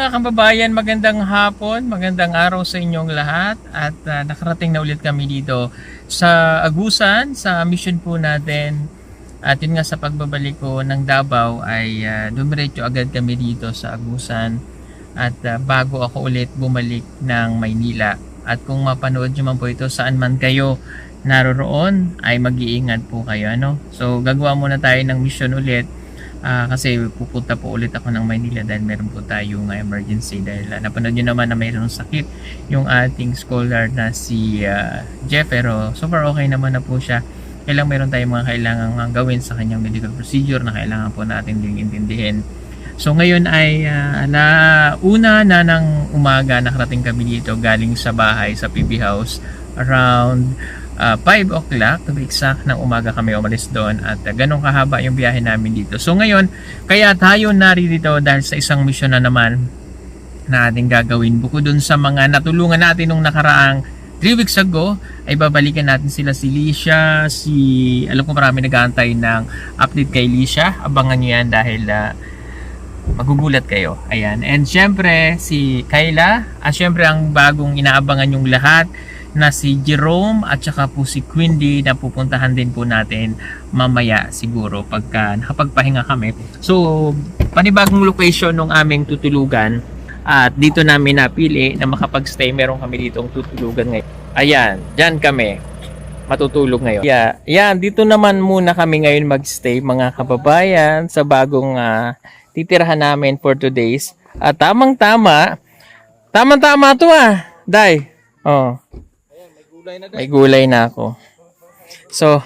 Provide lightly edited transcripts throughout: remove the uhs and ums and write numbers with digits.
mga kababayan, magandang hapon, magandang araw sa inyong lahat at nakarating na ulit kami dito sa Agusan, sa mission po natin. At yun nga sa pagbabalik ko ng Davao ay dumiretso agad kami dito sa Agusan at bago ako ulit bumalik ng Maynila. At kung mapanood nyo man po ito saan man kayo naroroon ay mag-iingat po kayo. So gagawa muna tayo ng mission ulit. Kasi pupunta po ulit ako ng Maynila dahil meron po tayong emergency dahil napanood nyo naman na mayroong sakit yung ating scholar na si Jeff, pero so far okay naman na po siya. Kailang meron tayong mga kailangan gawin sa kanyang medical procedure na kailangan po natin din intindihin. So ngayon ay una na ng umaga nakarating kami dito galing sa bahay sa PB House around 5 o'clock to be exact ng umaga kami umalis doon at ganun kahaba yung biyahe namin dito. So ngayon, kaya tayo narito dahil sa isang mission na naman na ating gagawin. Bukod dun sa mga natulungan natin nung nakaraang 3 weeks ago, ay babalikan natin sila si Lisha, alam ko marami nag-aantay ng update kay Lisha. Abangan nyo yan dahil magugulat kayo. Ayan. And syempre si Kayla at syempre ang bagong inaabangan yung lahat na si Jerome at saka po si Quindy na pupuntahan din po natin mamaya siguro pagka nakapagpahinga kami. So panibagong location ng aming tutulugan at dito namin napili na makapag-stay. Meron kami ditong tutulugan ngayon. Ayan, dyan kami matutulog ngayon. Yan, dito naman muna kami ngayon mag-stay mga kababayan sa bagong titirahan namin for 2 days. At tamang-tama to Day. Oh. May gulay na ako. So,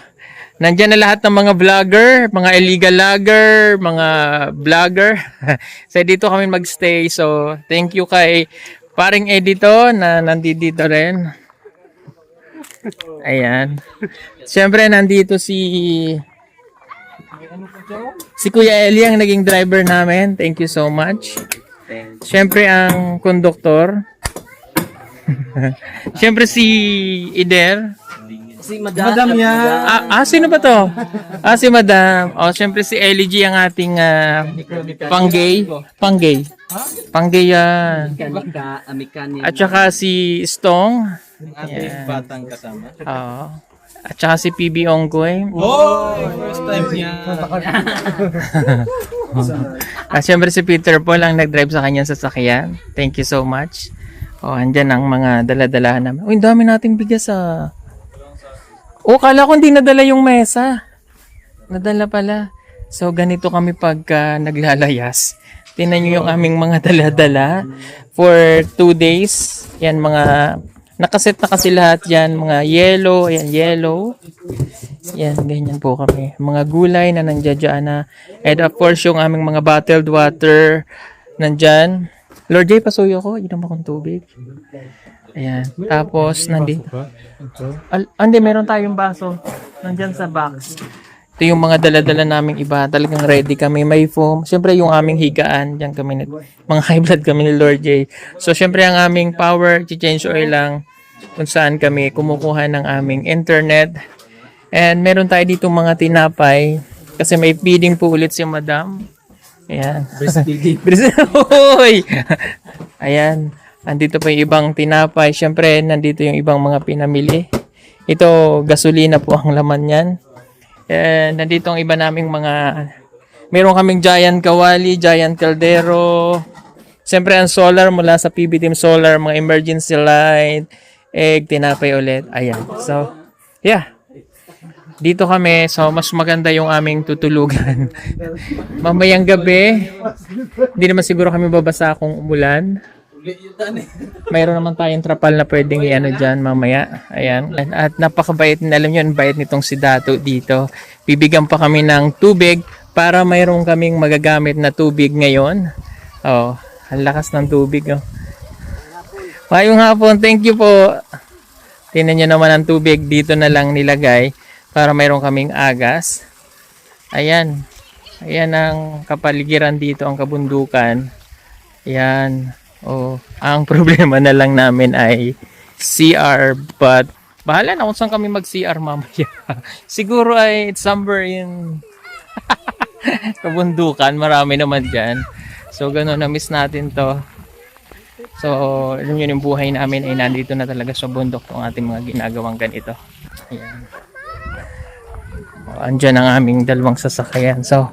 nandyan na lahat ng mga vlogger, mga illegal logger, mga vlogger. So, dito kami magstay. So, thank you kay paring Edito na nandito rin. Ayan. Siyempre, nandito si Kuya Eli ang naging driver namin. Thank you so much. Siyempre, ang konduktor. Siyempre si Ider. Si Madam yan. Sino ba to? Si Madam. Siyempre si Ellie G ang ating panggay. Panggay yan. At saka si Stong. Ating batang kasama. At saka si PB Onggoy. First time niya. At siyempre si Peter Paul ang nag-drive sa kanyang sasakyan. Thank you so much. Andyan ang mga dala-dalahan namin. Ang dami nating bigas kala ko hindi nadala yung mesa. Nadala pala. So, ganito kami pagka naglalayas. Tingnan nyo yung aming mga dala-dala for 2 days. Yan, mga nakaset na kasi lahat yan. Mga yellow. Ayan, yellow. Yan, ganyan po kami. Mga gulay na nandiyan na. And of course, yung aming mga bottled water nandyan. Lord J, pasuyo ko. Inom akong tubig. Ayan. Tapos, nandito. Hindi, meron tayong baso. Nandyan sa box. Ito yung mga dala-dala naming iba. Talagang ready kami. May foam. Siyempre, yung aming higaan. Diyan kami, mga high blood kami ni Lord J. So, siyempre, ang aming power, change oil lang kung saan kami kumukuha ng aming internet. And meron tayo dito mga tinapay. Kasi may feeding po ulit si Madam. Ayan. Ayan. Andito pa yung ibang tinapay. Siyempre, nandito yung ibang mga pinamili. Ito, gasolina po ang laman yan. And nandito ang iba naming mga... Meron kaming giant kawali, giant caldero. Siyempre, ang solar mula sa PB Team Solar, mga emergency light, egg, tinapay ulit. Ayan. So, yeah. Dito kami, so mas maganda yung aming tutulugan. Mamayang gabi, hindi naman siguro kami babasa kung umulan. Mayroon naman tayong trapal na pwedeng i-ano dyan mamaya. Ayan. At napakabait, alam nyo, ang bait nitong si Dato dito. Bibigyan pa kami ng tubig para mayroon kaming magagamit na tubig ngayon. Ang lakas ng tubig. Mayong hapon, thank you po. Tingnan nyo naman ang tubig, dito na lang nilagay. Para mayroon kaming agas. Ayan. Ayan ang kapaligiran dito, ang kabundukan. Ayan. Ang problema na lang namin ay CR. But, bahala na kung saan kami mag-CR mamaya. Siguro ay it's somewhere in kabundukan. Marami naman dyan. So, ganun, na-miss natin to. So, alam nyo yung buhay namin ay nandito na talaga sa bundok ng ating mga ginagawang ganito. Ayan. Andyan ang aming dalawang sasakyan. So,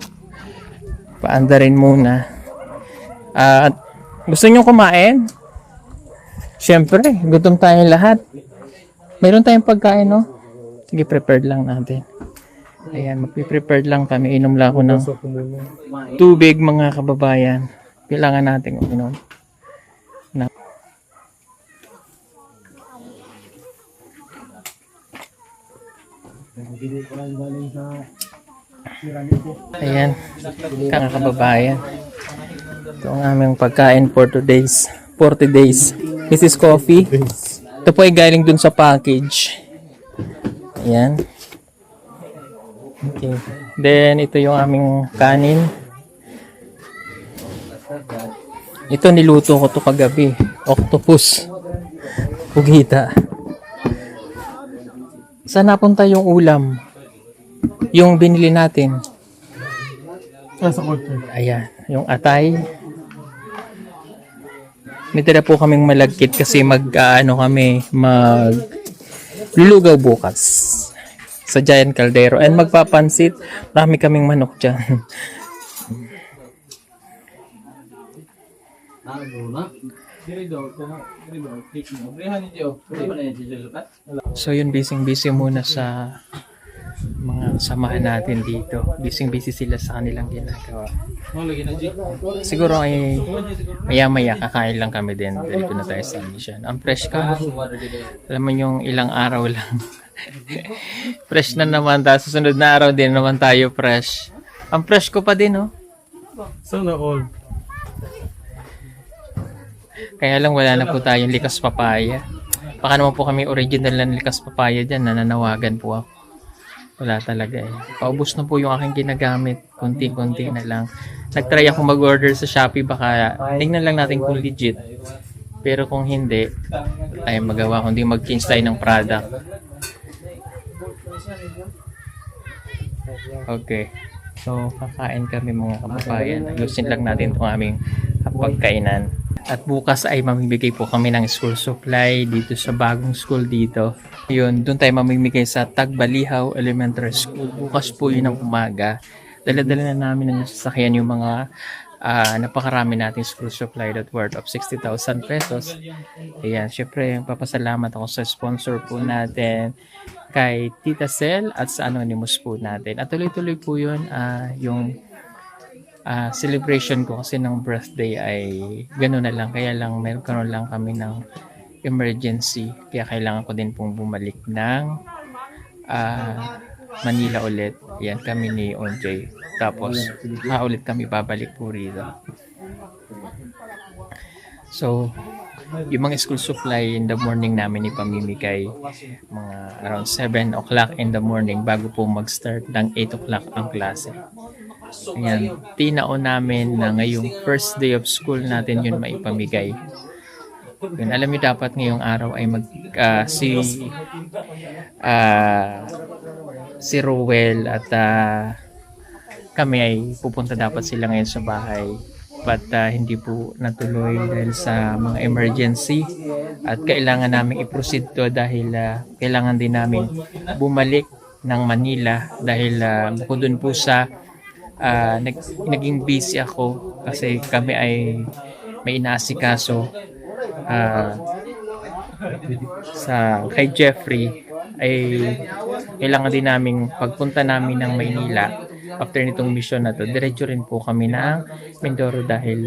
paanda rin muna. At gusto nyo kumain? Siyempre, gutom tayong lahat. Mayroon tayong pagkain, no? Sige, prepared lang natin. Ayan, magpiprepared lang kami. Inom lang ako ng tubig, mga kababayan. Kailangan natin uminom. Ayan, mga kababayan. Ito ang aming pagkain for 2 days. 40 days. This is coffee. Ito po ay galing dun sa package. Ayan. Okay. Then, ito yung aming kanin. Ito niluto ko to kagabi. Octopus. Pugita. Saan napunta yung ulam? Yung binili natin. Ayan. Yung atay. May tira po kaming malagkit kasi lulugaw bukas sa Giant Caldero and magpapansit. Marami kaming manok dyan. So yun, busy muna sa mga samahan natin dito. Busy sila sa kanilang ginagawa. Siguro ay maya kakain lang kami din. Dito na tayo sa mission. Ang fresh ka. Alam mo yung ilang araw lang. Fresh na naman. Tapos susunod na araw din naman tayo fresh. Ang fresh ko pa din, oh. Sana all. Kaya lang wala na po tayong likas papaya. Baka naman po kami original na likas papaya dyan. Nananawagan po ako. Wala talaga eh. Paubos na po yung aking ginagamit. Konti-konti na lang. Nag-try ako mag-order sa Shopee. Baka tingnan lang natin kung legit. Pero kung hindi, wala tayong magawa. Kundi mag-change tayo ng product. Okay. So, kakain kami mga kababayan. Ayusin lang natin itong aming pagkainan. At bukas ay mamimigay po kami ng school supply dito sa bagong school dito. Yun, doon tayo mamimigay sa Tagbalihaw Elementary School. Bukas po yun ang umaga. Dala-dala na namin ng sasakyan yung mga napakarami nating school supply that worth of 60,000 pesos. Ayan, syempre papasalamat ako sa sponsor po natin kay Tita Cel at sa Anonymous po natin. At tuloy-tuloy po yun yung celebration ko kasi ng birthday ay gano'n na lang. Kaya lang meron lang kami ng emergency. Kaya kailangan ko din pong bumalik ng Manila ulit. Yan kami ni OJ. Tapos ulit kami babalik po rito. So, yung mga school supply in the morning namin ipamimigay mga around 7 o'clock in the morning bago po mag-start ng 8 o'clock ang klase. Ayan, tinao namin na ngayong first day of school natin yun maipamigay. Yun, alam niyo dapat ngayong araw ay si Rowell at kami ay pupunta dapat sila ngayon sa bahay. But hindi po natuloy dahil sa mga emergency at kailangan namin i-proceed to dahil kailangan din namin bumalik ng Manila dahil bukod dun po sa naging busy ako kasi kami ay may inaasikaso kay Jeffrey ay kailangan din namin pagpunta namin ng Maynila after nitong mission na to. Diretso rin po kami ng Mindoro dahil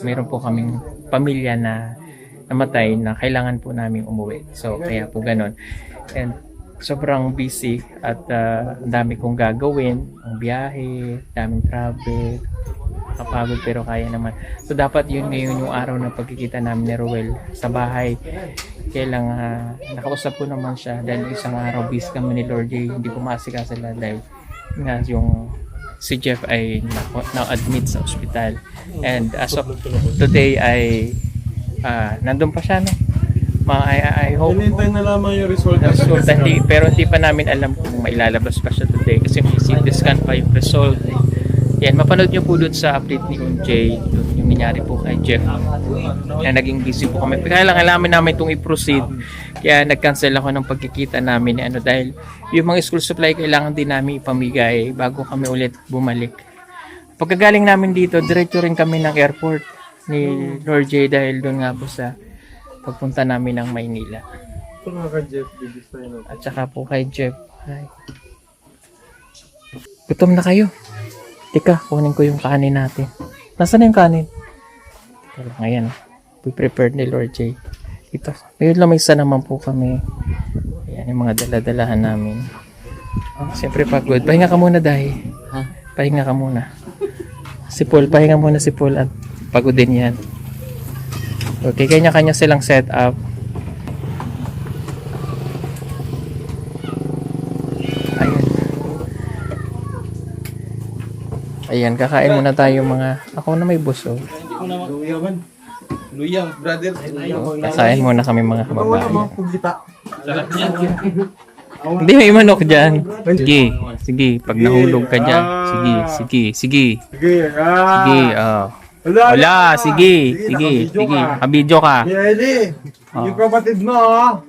mayroon po kaming pamilya na namatay na kailangan po namin umuwi. So kaya po ganun. And sobrang busy at ang dami kong gagawin, ang biyahe, daming travel, kapagod pero kaya naman. So dapat yun ngayon yung araw ng pagkikita namin ni Rowell sa bahay. Kaya lang nakausap ko naman siya dahil isang araw busy kami ni Lord J. Hindi po maasikasa dahil nga yung si Jeff ay na-admit sa ospital. And as of today ay nandun pa siya, no? I hope Hinihintay na lamang yung result. pero hindi pa namin alam kung mailalabas pa siya today kasi may CT scan pa yung result. Yan, mapanood nyo po doon sa update ni OJ, yung nangyari po kay Jeff. Kaya naging busy po kami. Kaya lang kailangan namin itong i-proceed. Kaya nag-cancel ako ng pagkikita namin dahil yung mga school supply kailangan din namin ipamigay bago kami ulit bumalik. Pagkagaling namin dito, diretso rin kami ng airport ni Lord J dahil doon nga po sa pagpunta namin ng Maynila. Ito nga ka Jeff, bibis tayo natin. At saka po kay Jeff. Hi. Gutom na kayo. Teka, kunin ko yung kanin natin. Nasaan na yung kanin? Teka lang, ayan. We prepared ni Lord J. Dito. Ngayon lamesa naman po kami. Ayan yung mga daladalahan namin. Siyempre pagod. Pahinga ka muna dahil. Pahinga ka muna. Si Paul, pahinga muna si Paul at pagod din yan. Okay, kanya-kanya silang set up. Ayan, kakain muna tayo mga... Ako na may buso. Luyang, brother. Kakain muna kami mga kababayan. Hindi, may manok dyan. Sige, sige. Pag nahulog ka dyan. Sige, sige, sige. Sige, Sige, wala, sige, sige, sige. Kabidyo ka. Eli, yung kapatid mo, ha?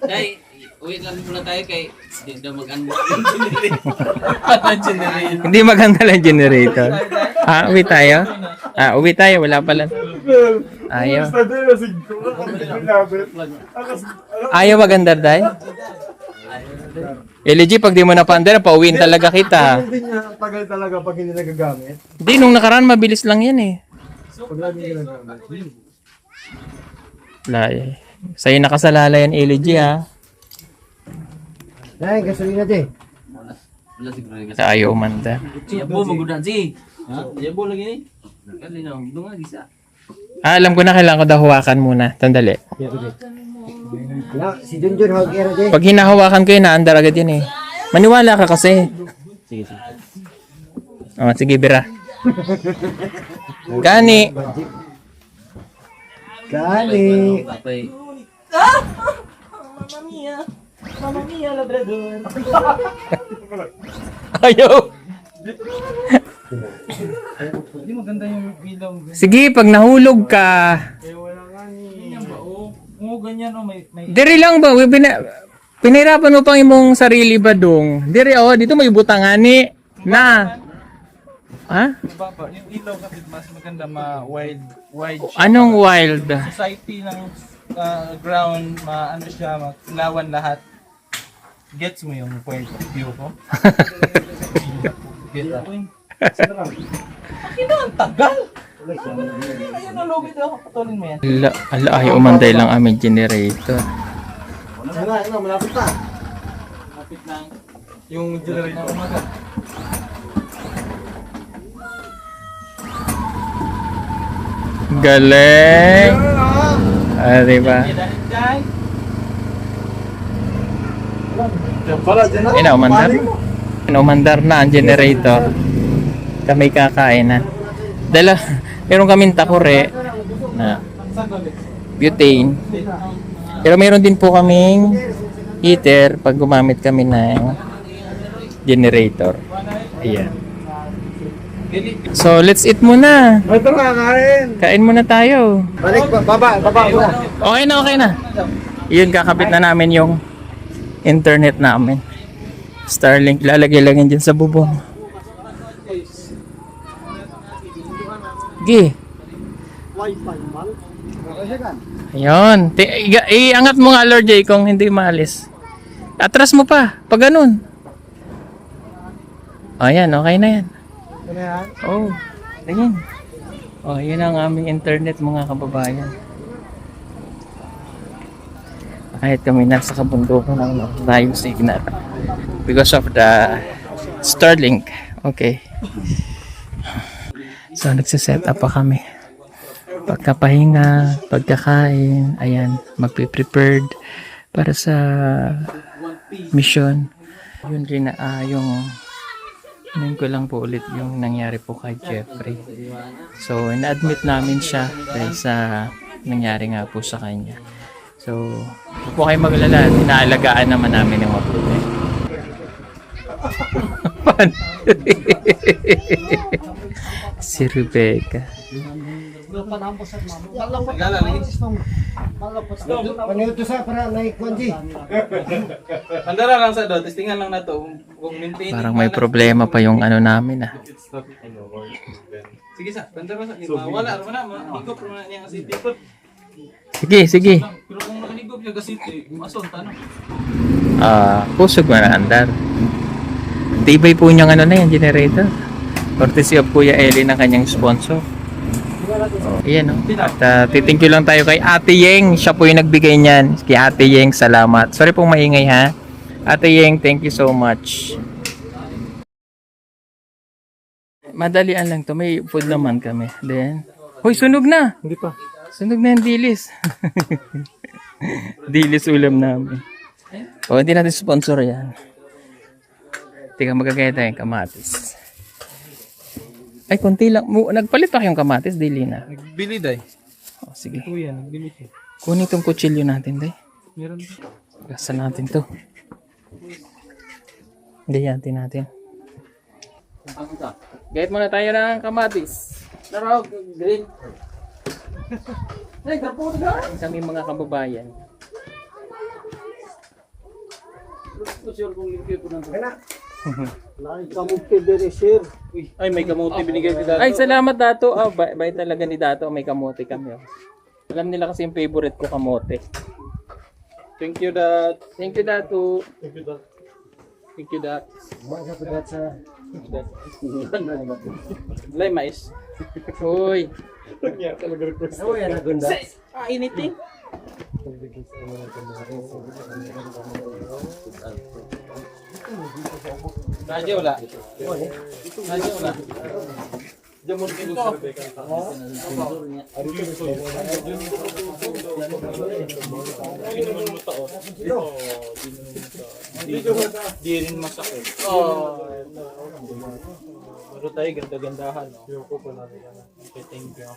Day, uwi lang muna tayo kay hindi daw mag-ano. Hindi maganda lang generator. Uwi tayo? Uwi tayo. Wala pala. Ayaw. Ayaw maganda, day? LG, pag di mo napandar, pauwiin talaga kita. Hindi niya tagal talaga pag hindi nagagamit. Hindi, nung nakaraan, mabilis lang yan eh. Pag lagi ginagamit. Wala eh. Sa'yo nakasalala yan, LG ha. Ay, gasolina din. Wala siguro yung Sa ayaw umanda. Yabo, magudan si. Ha? Yabo lagi ni. Kalinaw, dunga gisa. Alam ko na kailangan ko daw hawakan muna. Tandali. Si Junjun, hawagera din. Pag hinahawakan ko yun, naandar agad yan eh. Maniwala ka kasi. Sige, sige. Sige, bira. Gani. Kani. Papay. Ayaw. Hindi maganda yung ilaw. Sige, pag nahulog ka. Ganyan ba? Oo, ganyan o may Diri lang ba? Pinahirapan mo pang imong sarili ba dong? Diri, dito may butangani. Na. Ha? Baba, yung ilaw kasi mas maganda wide Anong wild? society ng ground, ano siya, makilawan lahat. Gets mo yung point of view ko? Get up. Ang tagal! Ayun ang lobby daw, patulin mo yan. Ay, umanday lang aming generator. Malapit pa. Kapit lang yung generator. Galing! Diba? Umandar. Umandar na ang generator. Kami kakain na. Meron kaming takore na butane. Pero meron din po kaming heater pag gumamit kami ng generator. Ayan. So, let's eat muna. Ito nga, kain. Kain muna tayo. Balik, baba muna. Okay na, okay na. Yun, kakabit na namin yung internet namin. Starlink, lalagay lang yan dyan sa bubong. Gi. Ayun. Iangat mo nga, Lord J, kung hindi maalis. Atras mo pa, pag ganun. Ayan, okay na yan. Oh, ayan. Oh, yun ang aming internet, mga kababayan. Kahit kami nasa kabundukan ng tayo signal because of the Starlink. Okay. So, nagsiset up pa kami. Pagkapahinga, pagkakain, ayan, magpe-prepared para sa mission. Yun rin na, yun ko lang po ulit yung nangyari po kay Jeffrey. So, na-admit namin siya dahil sa nangyari nga po sa kanya. So, huwag po kayo maglala. Inaalagaan naman namin yung mabuti. Si Rebecca. Ano ito sa para naikuan, G? Andara lang sa do, testingan lang na to. Kung maintain. Parang may problema pa yung ano namin ah. Sige sa, andara sa. Wala, mahigop naman niya kasi tipot. Sige, sige. Pero kung nakahigop niya kasi, mason, tanong. Pusog mo na andar. Tibay po niyang ano na yan, generator. Courtesy of Kuya Eli ng kanyang sponsor. Ayan o. At tithank you lang tayo kay Ate Yeng. Siya po yung nagbigay niyan. Kay Ate Yeng, salamat. Sorry pong maingay ha. Ate Yeng, thank you so much. Madalian lang to. May food naman kami. Then, hoy, sunog na. Hindi pa. Sunog na yung dilis. Dilis ulam namin. O, hindi natin sponsor yan. Tika, magagaya tayong kamatis. Ay, konti lang. Nagpalit pa kayong kamatis, dili na. Nagbili day. O, sige. Kuya, nagbili siya. Kunin itong kutsilyo natin, day. Meron. Gasan natin to. Gayantin natin. Gayat muna tayo ng kamatis. Narog, green. Kami mga kababayan. Ay, may kamuti binigay ko dati. Ay, salamat Dato. Bay talaga ni Dato. May kamote kami. Oh. Alam nila kasi yung favorite ko kamote. Thank you, Dad. Thank you, Dato. Thank you, Dad. Sa Lay, mais. Uy. ano yan nagunda? Initing. Nadya, wala. Nadya, wala. Di rin masakit. Pero tayo, ganda-gandahan. No? Okay, thank you.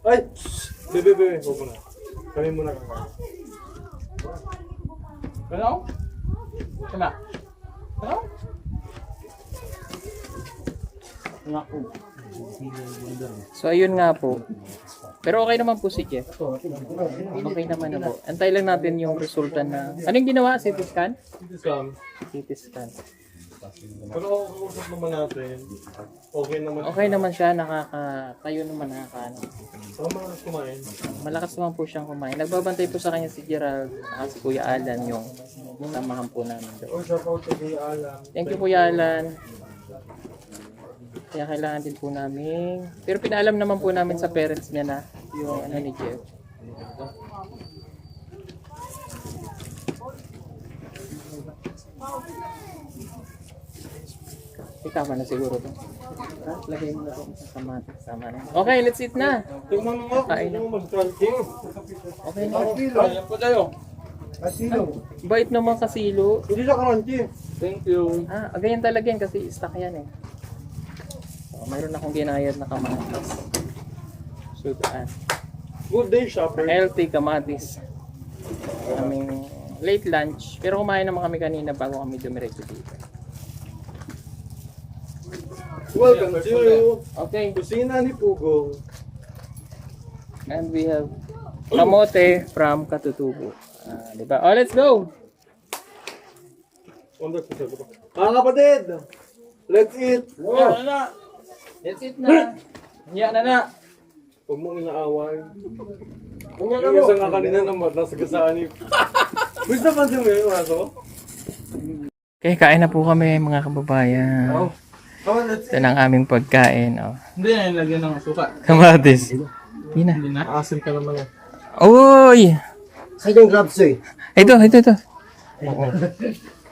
Ay! Bebe, huwag mo na. Kami muna kakain. Ano? Kena? Ano? So, ayun nga po. Pero okay naman po si Jeff. Okay naman na po. Antay lang natin yung resulta na... Anong ginawa? CT scan? CT scan. Pero kung naman natin, okay naman. Okay naman siya. Tayo naman nakakaano. Tama na kumain. Malakas naman po siyang kumain. Nagbabantay po sa kanya si Gerald at si Kuya Alan yung samahan po namin doon. O, shout out to Kuya Alam. Thank you Kuya Alan. Kaya kailangan din po namin. Pero pinaalam naman po namin sa parents niya na yung ano ni Jeff. Tama na siguro to. Lagay mo na po sa kamatis. Tama na. Okay, let's eat na. Tingnan mo nga, Kain na. kung mag-tracking. Okay na. Ayan po tayo. Asilo. Bait naman kasilo. Hindi siya crunchy. Thank you. Ganyan talaga yan kasi stock yan eh. So, mayroon akong ginayad na kamatis. Sudan. Good day, shopper. Healthy kamatis. Kaming late lunch. Pero kumain naman kami kanina bago kami dumiretso dito. Welcome to Okay. Kusina ni Pugong. And we have kamote from Katutubo. Diba? Oh, let's go! Mga kapatid, let's eat. Yan na. Let's eat na! Yan na. Huwag mong inaaway. Yung isa nga kanina naman, nasa gasaan ni... Gusto pa siya may aso? Okay, kain na po kami mga kababayan. Come on, let's Ito na ang aming pagkain. Oh. Hindi na nilagyan ng suka. Kamatis. Hindi na. Hindi na. Asim ka naman eh. Uy! Sa yung gloves eh. Ito.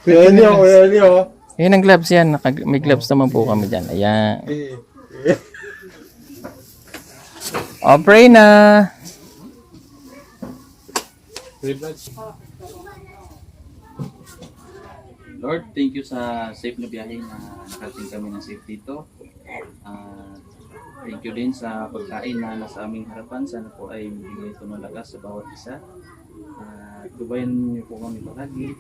Kuya Elio. Yan ang gloves yan. May gloves naman po kami dyan. Ayan. O, pray na. Lord, thank you sa safe na biyahe na nakarating kami ng safe dito. Thank you din sa pagkain na nasa aming harapan. Sana po ay bigay ito ng lakas sa bawat isa. Tubayan niyo po kami palagi.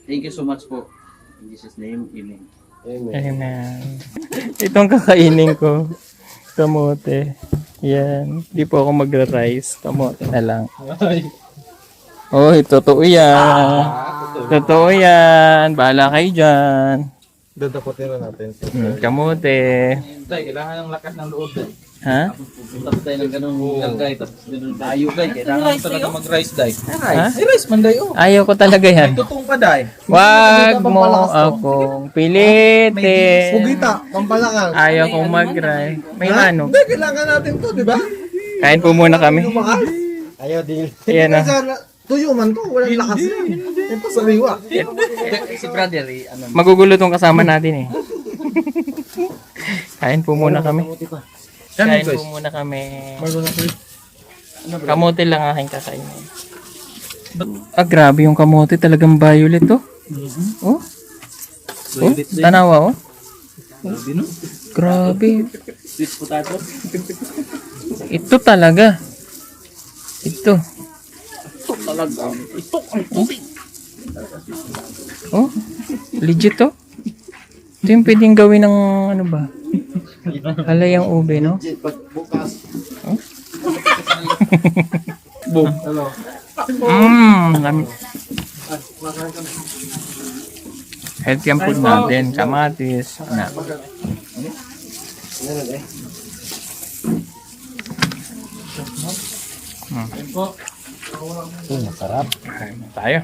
Thank you so much po. In Jesus' name, amen. Amen. Itong kakainin ko. Kamote. Yan. Di po ako magra-rice. Kamote na lang. Oh, totoo yan. Totoo yan. Bahala kayo dyan. Dadaputin na natin. Kamote. Tay, kailangan ng lakas ng loob, Day. Ha? Tapos tayo ng ganung lagay, tapos ganun tayo guys. Kailangan mo talaga mag-rice, Day. Ha? Ay, rice man, Day, oh. Ayaw ko talaga yan. Tutong pa, Day. Wag mo akong pilitin. Pugita, pampalakas. Ayaw kong mag-rice. May manok. Hindi, kailangan natin to, di ba? Kain po muna kami. Ayaw din. Ayan na. Tuyo man to, walang lakas yan. Ito sariwa. Si brother, ano, Magugulo tong kasama natin eh. Kain po muna kami. Kain po muna kami. Kamote lang aking kakainin. Ah, grabe yung kamote. Talagang violet to. Oh. Oh, tanawa oh. Grabe. sweet potato. Ito talaga. Ito. Oh, legit to. Ito yung pwedeng gawin ng ano ba? Halayang ube, no? Oh? Boom. Ano? Lami. Healthy ang food natin. Kamatis. Na. Masarap. Tayo.